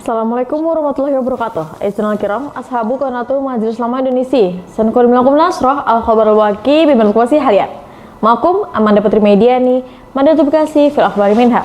Assalamualaikum warahmatullahi wabarakatuh. Istilah kiram, ashabu qanatul Majelis Ulama Indonesia. Sankurim lakum nasroh al-khabar al-waqi biman kuasi halian. Makum Amanda Putri Media nih, Manda Tubkasi fil akhbari minha.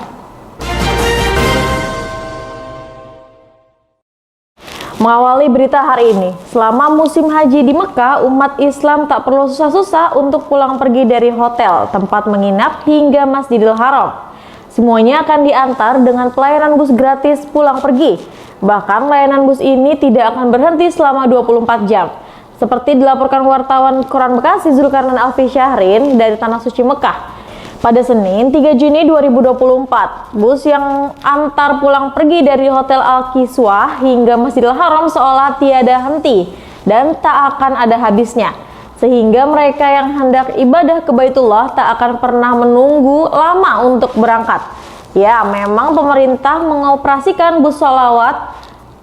Mengawali berita hari ini, selama musim haji di Mekah, umat Islam tak perlu susah-susah untuk pulang pergi dari hotel, tempat menginap hingga Masjidil Haram. Semuanya akan diantar dengan pelayanan bus gratis pulang pergi. Bahkan layanan bus ini tidak akan berhenti selama 24 jam. Seperti dilaporkan wartawan Koran Bekasi Zulkarnain Alfi Syahrin dari Tanah Suci Mekah. Pada Senin 3 Juni 2024, bus yang antar pulang pergi dari Hotel Al-Kiswah hingga Masjidil Haram seolah tiada henti dan tak akan ada habisnya. Sehingga mereka yang hendak ibadah ke Baitullah tak akan pernah menunggu lama untuk berangkat. Ya, memang pemerintah mengoperasikan bus sholawat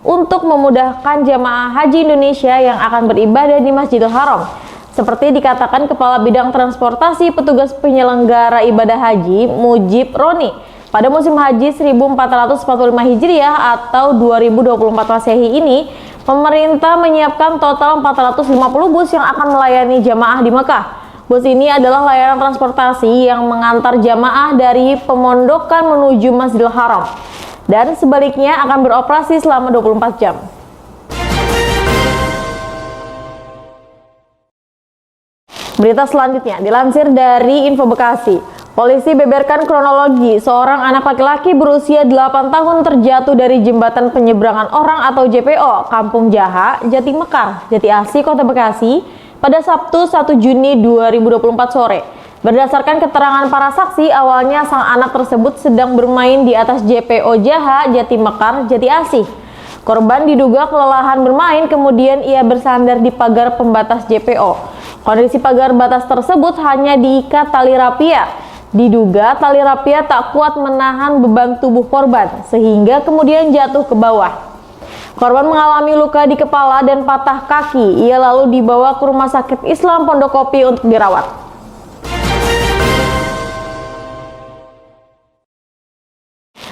untuk memudahkan jamaah haji Indonesia yang akan beribadah di Masjidil Haram. Seperti dikatakan Kepala Bidang Transportasi Petugas Penyelenggara Ibadah Haji Mujib Roni, pada musim haji 1445 Hijriah atau 2024 Masehi ini, pemerintah menyiapkan total 450 bus yang akan melayani jamaah di Mekah. Bus ini adalah layanan transportasi yang mengantar jamaah dari pemondokan menuju Masjidil Haram dan sebaliknya akan beroperasi selama 24 jam. Berita selanjutnya dilansir dari Info Bekasi. Polisi beberkan kronologi seorang anak laki-laki berusia 8 tahun terjatuh dari jembatan penyeberangan orang atau JPO Kampung Jaha, Jati Mekar, Jati Asih, Kota Bekasi pada Sabtu 1 Juni 2024 sore. Berdasarkan keterangan para saksi, awalnya sang anak tersebut sedang bermain di atas JPO Jaha, Jati Mekar, Jati Asih. Korban diduga kelelahan bermain, kemudian ia bersandar di pagar pembatas JPO. Kondisi pagar batas tersebut hanya diikat tali rapia. Diduga tali rapia tak kuat menahan beban tubuh korban, sehingga kemudian jatuh ke bawah. Korban mengalami luka di kepala dan patah kaki. Ia lalu dibawa ke Rumah Sakit Islam Pondokopi untuk dirawat.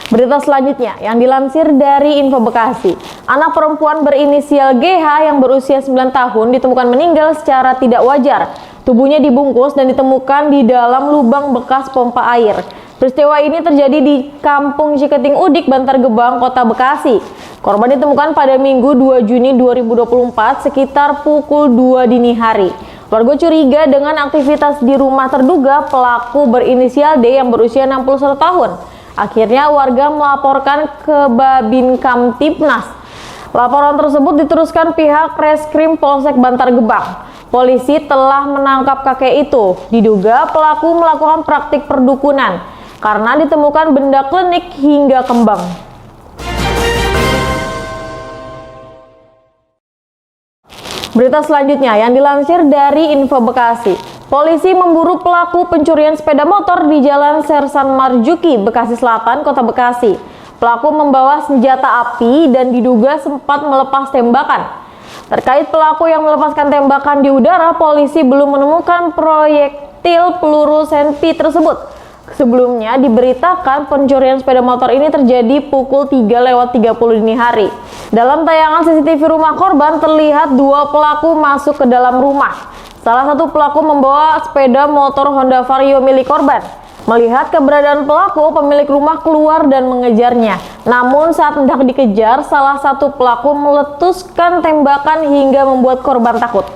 Berita selanjutnya yang dilansir dari Info Bekasi. Anak perempuan berinisial GH yang berusia 9 tahun ditemukan meninggal secara tidak wajar. Tubuhnya dibungkus dan ditemukan di dalam lubang bekas pompa air. Peristiwa ini terjadi di Kampung Ciketing Udik, Bantar Gebang, Kota Bekasi. Korban ditemukan pada Minggu 2 Juni 2024 sekitar pukul 2 dini hari. Warga curiga dengan aktivitas di rumah terduga pelaku berinisial D yang berusia 61 tahun. Akhirnya warga melaporkan ke Babin Kamtibnas. Laporan tersebut diteruskan pihak Reskrim Polsek Bantar Gebang. Polisi telah menangkap kakek itu. Diduga pelaku melakukan praktik perdukunan karena ditemukan benda klinik hingga kembang. Berita selanjutnya yang dilansir dari Info Bekasi. Polisi memburu pelaku pencurian sepeda motor di Jalan Sersan Marjuki, Bekasi Selatan, Kota Bekasi. Pelaku membawa senjata api dan diduga sempat melepas tembakan. Terkait pelaku yang melepaskan tembakan di udara, polisi belum menemukan proyektil peluru senpi tersebut. Sebelumnya diberitakan pencurian sepeda motor ini terjadi pukul 3:30 dini hari. Dalam tayangan CCTV rumah korban terlihat dua pelaku masuk ke dalam rumah. Salah satu pelaku membawa sepeda motor Honda Vario milik korban. Melihat keberadaan pelaku, pemilik rumah keluar dan mengejarnya. Namun saat hendak dikejar, salah satu pelaku meletuskan tembakan hingga membuat korban takut.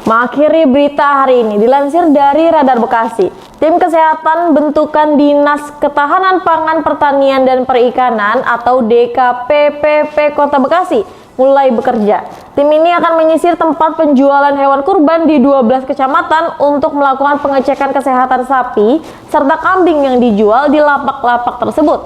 Mengakhiri berita hari ini dilansir dari Radar Bekasi. Tim Kesehatan bentukan Dinas Ketahanan Pangan Pertanian dan Perikanan atau DKPPP Kota Bekasi mulai bekerja. Tim ini akan menyisir tempat penjualan hewan kurban di 12 kecamatan untuk melakukan pengecekan kesehatan sapi serta kambing yang dijual di lapak-lapak tersebut.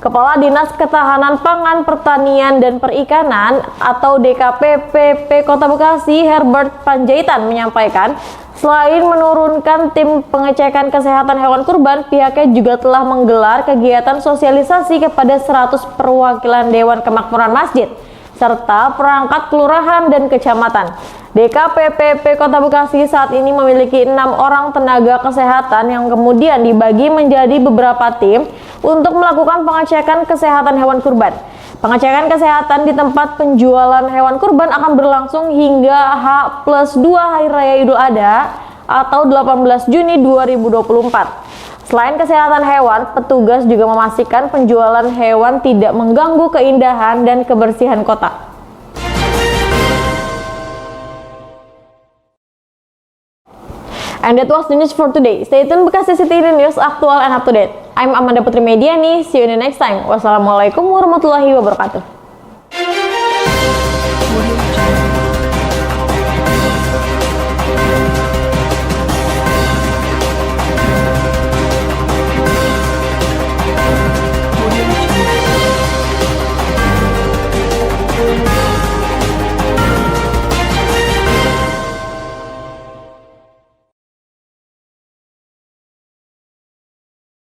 Kepala Dinas Ketahanan Pangan Pertanian dan Perikanan atau DKPPP Kota Bekasi Herbert Panjaitan menyampaikan, selain menurunkan tim pengecekan kesehatan hewan kurban, pihaknya juga telah menggelar kegiatan sosialisasi kepada 100 perwakilan Dewan Kemakmuran Masjid serta perangkat kelurahan dan kecamatan. DKPPP Kota Bekasi saat ini memiliki 6 orang tenaga kesehatan yang kemudian dibagi menjadi beberapa tim untuk melakukan pengecekan kesehatan hewan kurban. Pengecekan kesehatan di tempat penjualan hewan kurban akan berlangsung hingga H+2 Hari Raya Idul Adha atau 18 Juni 2024. Selain kesehatan hewan, petugas juga memastikan penjualan hewan tidak mengganggu keindahan dan kebersihan kota. And that was the news for today. Stay tuned Bekasi City News, aktual and up to date. I'm Amanda Putri Mediani. See you in the next time. Wassalamualaikum warahmatullahi wabarakatuh.